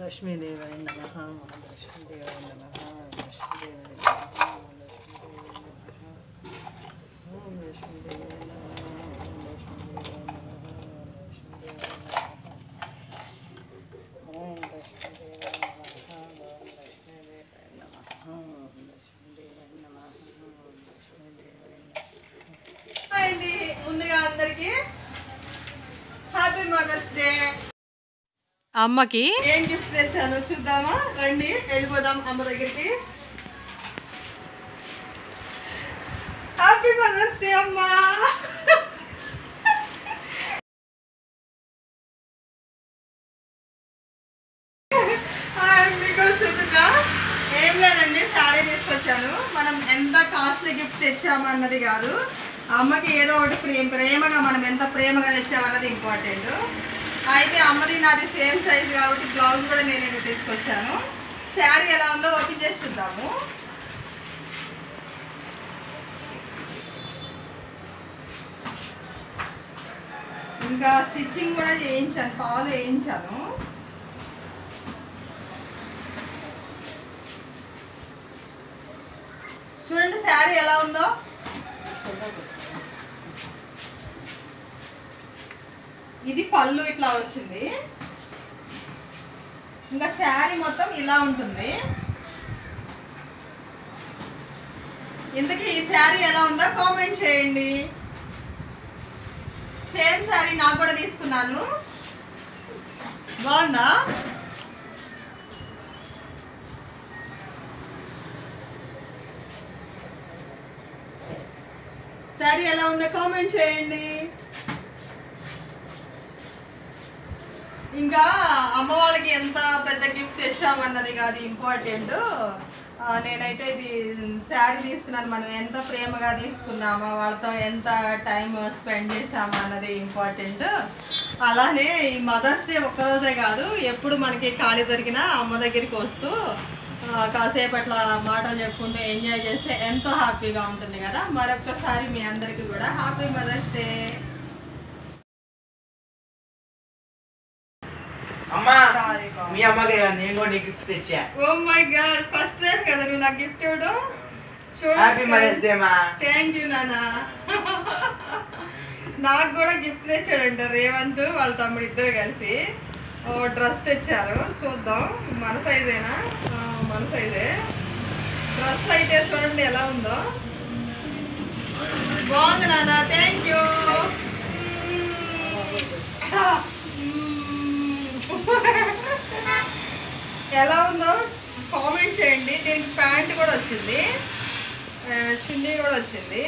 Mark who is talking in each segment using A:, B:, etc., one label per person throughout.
A: లక్ష్మీదేవాయ నమః. లక్ష్మీదేవాయ నమః. లక్ష్మీదేవాయ నమః. ఓం లక్ష్మీదేవాయ నమః. ఓం లక్ష్మీదేవాయ నమః. ఓం లక్ష్మీదేవాయ నమః. ఓం లక్ష్మీదేవాయ నమః. ఓం లక్ష్మీదేవాయ నమః.
B: అండి ముందుగా అందరికి హ్యాపీ మదర్స్ డే.
A: అమ్మకి
B: ఏం గిఫ్ట్ తెచ్చాను చూద్దామా, రండి వెళ్ళిపోదాం అమ్మ దగ్గరికి. హ్యాపీ మదర్స్ డే అమ్మా. మీకు కూడా చూద్దా, ఏం లేదండి, శారీ తీసుకొచ్చాను. మనం ఎంత కాస్ట్లీ గిఫ్ట్ తెచ్చాము అన్నది కాదు, అమ్మకి ఏదో ఒకటి ప్రేమగా మనం ఎంత ప్రేమగా తెచ్చామన్నది ఇంపార్టెంట్. అయితే అమ్మది నాది సేమ్ సైజ్ కాబట్టి బ్లౌజ్ కూడా నేనే కుట్టించుకొచ్చాను. శారీ ఎలా ఉందో ఓపెన్ చేసి చూద్దాము. ఇంకా స్టిచ్చింగ్ కూడా చేయించాను, ఫాల్ వేయించాను. చూడండి శారీ ఎలా ఉందో. ఇది పళ్ళు ఇట్లా వచ్చింది. ఇంకా శారీ మొత్తం ఇలా ఉంటుంది. ఇంతకీ ఈ శారీ ఎలా ఉందో కామెంట్ చేయండి. సేమ్ శారీ నాకు కూడా తీసుకున్నాను, బాగుందా? శారీ ఎలా ఉందో కామెంట్ చేయండి. ఇంకా అమ్మ వాళ్ళకి ఎంత పెద్ద గిఫ్ట్ తెచ్చామన్నది కాదు ఇంపార్టెంట్. నేనైతే ఇది శారీ తీసుకున్నాను, మనం ఎంత ప్రేమగా తీసుకున్నామా, వాళ్ళతో ఎంత టైం స్పెండ్ చేసామా అన్నది ఇంపార్టెంట్. అలానే ఈ మదర్స్ డే ఒక్కరోజే కాదు, ఎప్పుడు మనకి ఖాళీ దొరికినా అమ్మ దగ్గరికి వస్తూ కాసేపు అట్లా మాటలు చెప్పుకుంటూ ఎంజాయ్ చేస్తే ఎంతో హ్యాపీగా ఉంటుంది కదా. మరొక్కసారి మీ అందరికీ కూడా హ్యాపీ మదర్స్ డే.
C: అమ్మా, మీ అమ్మకి నేను కూడా గిఫ్ట్ తెచ్చా.
B: Oh my god, first time కదా నువ్వు నాకు గిఫ్ట్ ఇవ్వడం.
C: హ్యాపీ మదర్స్ డే మా.
B: థ్యాంక్ యూ నాన్న. నాకు కూడా గిఫ్ట్ తెచ్చాడంట రేవంత్ వాళ్ళ తమ్ముడు ఇద్దరు కలిసి. ఓ డ్రెస్ తెచ్చారు, చూద్దాం. మన సైజేనా? మన సైజే. డ్రెస్ అయితే చూడండి ఎలా ఉందో, బాగుంది నాన్న. Thank you. ఎలా ఉందో కామెంట్ చేయండి. దీనికి ప్యాంట్ కూడా వచ్చింది, చున్నీ కూడా వచ్చింది.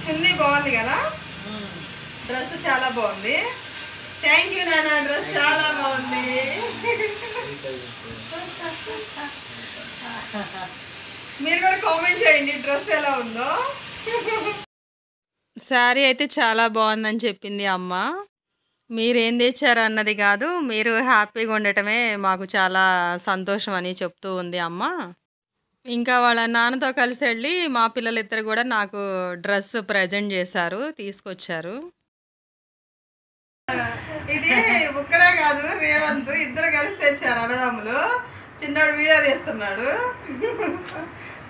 B: చున్నీ బాగుంది కదా, డ్రెస్ చాలా బాగుంది. థ్యాంక్ యూ నాన్న, డ్రెస్ చాలా బాగుంది. మీరు కూడా కామెంట్ చేయండి డ్రెస్ ఎలా ఉందో.
A: శారీ అయితే చాలా బాగుందని చెప్పింది అమ్మ. మీరేం తెచ్చారు అన్నది కాదు, మీరు హ్యాపీగా ఉండటమే మాకు చాలా సంతోషం అని చెప్తూ ఉంది అమ్మ. ఇంకా వాళ్ళ నాన్నతో కలిసి వెళ్ళి మా పిల్లలిద్దరు కూడా నాకు డ్రెస్ ప్రజెంట్ చేశారు, తీసుకొచ్చారు.
B: ఇది ఒక్కడే కాదు, రేవంత్ ఇద్దరు కలిసి తెచ్చారు అన్నదమ్ములు. చిన్నోడు వీడియో తీస్తున్నాడు.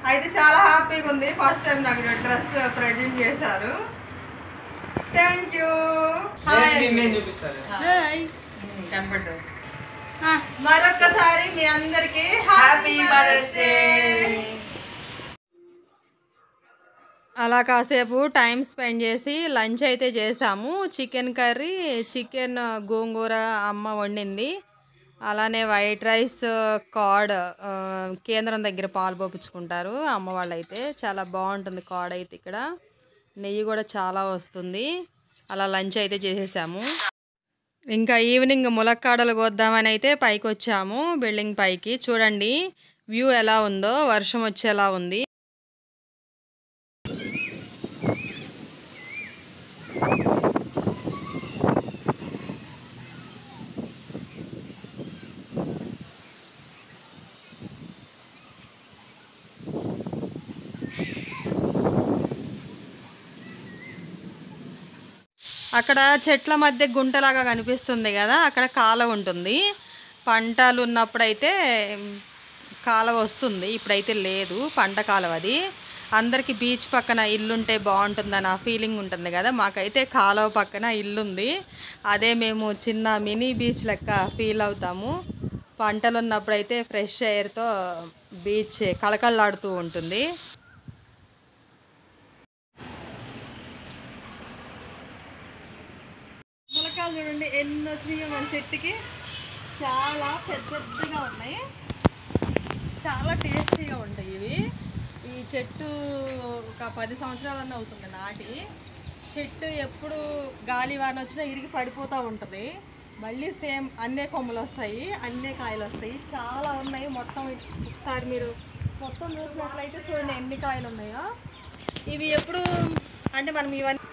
B: అయితే చాలా హ్యాపీగా ఉంది, ఫస్ట్ టైం నాకు డ్రెస్ ప్రజెంట్ చేశారు. Thank you. కనపడ్డు. మరొక్కసారి మీ అందరికి హ్యాపీ మదర్స్ డే.
A: అలా కాసేపు టైం స్పెండ్ చేసి లంచ్ అయితే చేసాము. చికెన్ కర్రీ, చికెన్ గోంగూర అమ్మ వండింది. అలానే వైట్ రైస్, కార్డ్ కేంద్రం దగ్గర పాలు పోపించుకుంటారు అమ్మ వాళ్ళైతే. చాలా బాగుంటుంది కార్డ్ అయితే. ఇక్కడ నెయ్యి కూడా చాలా వస్తుంది. అలా లంచ్ అయితే చేసేసాము. ఇంకా ఈవినింగ్ ములక్కాడలు కోద్దామని అయితే పైకి వచ్చాము, బిల్డింగ్ పైకి. చూడండి వ్యూ ఎలా ఉందో, వర్షం వచ్చేలా ఉంది. అక్కడ చెట్ల మధ్య గుంటలాగా కనిపిస్తుంది కదా, అక్కడ కాలువ ఉంటుంది. పంటలు ఉన్నప్పుడైతే కాలువ వస్తుంది, ఇప్పుడైతే లేదు పంట కాలువ. అది అందరికీ బీచ్ పక్కన ఇల్లుంటే బాగుంటుందని ఆ ఫీలింగ్ ఉంటుంది కదా, మాకైతే కాలువ పక్కన ఇల్లుంది. అదే మేము చిన్న మినీ బీచ్ లెక్క ఫీల్ అవుతాము. పంటలు ఉన్నప్పుడైతే ఫ్రెష్ ఎయిర్తో బీచ్ కళకళలాడుతూ ఉంటుంది.
B: ములక్కాయలు చూడండి ఎన్ని వచ్చినాయో మన చెట్టుకి. చాలా పెద్ద పెద్దగా ఉన్నాయి, చాలా టేస్టీగా ఉంటాయి ఇవి. ఈ చెట్టు ఒక 10 సంవత్సరాలన్నా అవుతుంది నాటి. చెట్టు ఎప్పుడు గాలి వాన వచ్చినా ఇరిగి పడిపోతూ ఉంటుంది. మళ్ళీ సేమ్ అన్నే కొమ్మలు వస్తాయి, అన్నే కాయలు వస్తాయి. చాలా ఉన్నాయి. మొత్తం ఒకసారి మీరు మొత్తం చూసినట్లయితే చూడండి ఎన్ని కాయలు ఉన్నాయో. ఇవి ఎప్పుడు అంటే మనం ఇవన్నీ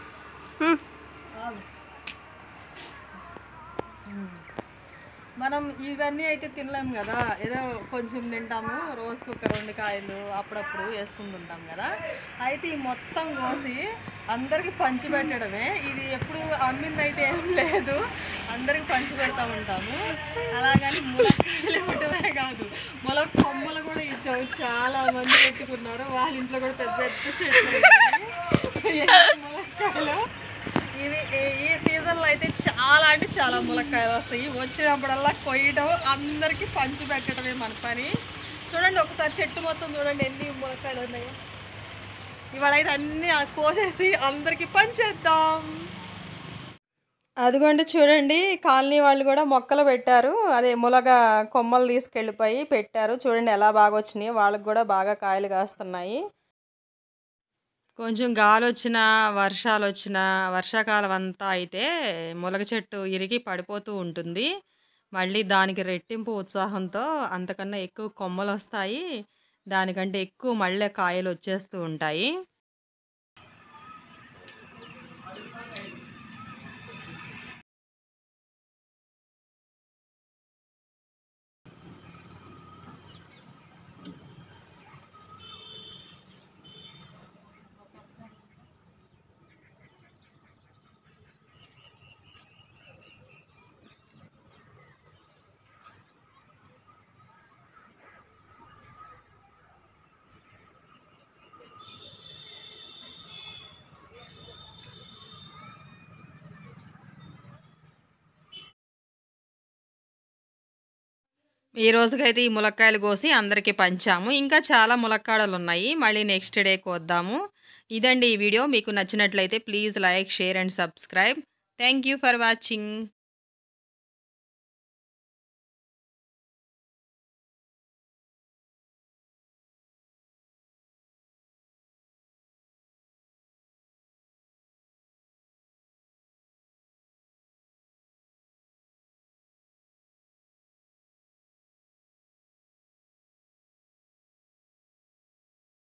B: మనం ఇవన్నీ అయితే తినలేము కదా, ఏదో కొంచెం తింటాము. రోజుకు ఒక 2 కాయలు అప్పుడప్పుడు వేసుకుంటుంటాం కదా. అయితే ఈ మొత్తం కోసి అందరికి పంచి పెట్టడమే. ఇది ఎప్పుడు అమ్మింది అయితే ఏం లేదు, అందరికి పంచి పెడతా ఉంటాము. అలాగని ములక్కాయలు ఇవ్వటమే కాదు, ములక కొమ్మలు కూడా ఇచ్చాము. చాలా మంది పెట్టుకున్నారు, వాళ్ళ ఇంట్లో కూడా పెద్ద పెద్ద చెట్లు ములక్కాయలు. ఇవి ఈ సీజన్లో అయితే చాలా అంటే చాలా ములక్కాయలు వస్తాయి. వచ్చినప్పుడల్లా కొయ్యడం, అందరికీ పంచి పెట్టడమే మన పని. చూడండి ఒకసారి చెట్టు మొత్తం చూడండి ఎన్ని ములక్కాయలు ఉన్నాయో. ఇవాళైతే అన్నీ కోసేసి అందరికీ పంచేద్దాం.
A: అదిగోండి చూడండి, కాలనీ వాళ్ళు కూడా మొక్కలు పెట్టారు. అదే ములగ కొమ్మలు తీసుకెళ్ళిపోయి పెట్టారు. చూడండి ఎలా బాగా వచ్చినాయి, వాళ్ళకి కూడా బాగా కాయలు కాస్తున్నాయి. కొంచెం గాలి వచ్చినా, వర్షాలు వచ్చినా, వర్షాకాలం అంతా అయితే ములగ చెట్టు ఇరిగి పడిపోతూ ఉంటుంది. మళ్ళీ దానికి రెట్టింపు ఉత్సాహంతో అంతకన్నా ఎక్కువ కొమ్మలు వస్తాయి, దానికంటే ఎక్కువ మళ్ళీ కాయలు వచ్చేస్తూ ఉంటాయి. ఈ రోజుకైతే ఈ ములక్కాయలు కోసి అందరికీ పంచాము. ఇంకా చాలా ములక్కాడలు ఉన్నాయి, మళ్ళీ నెక్స్ట్ డే కోద్దాము. ఇదండి ఈ వీడియో. మీకు నచ్చినట్లయితే please like, share and subscribe. Thank you for watching.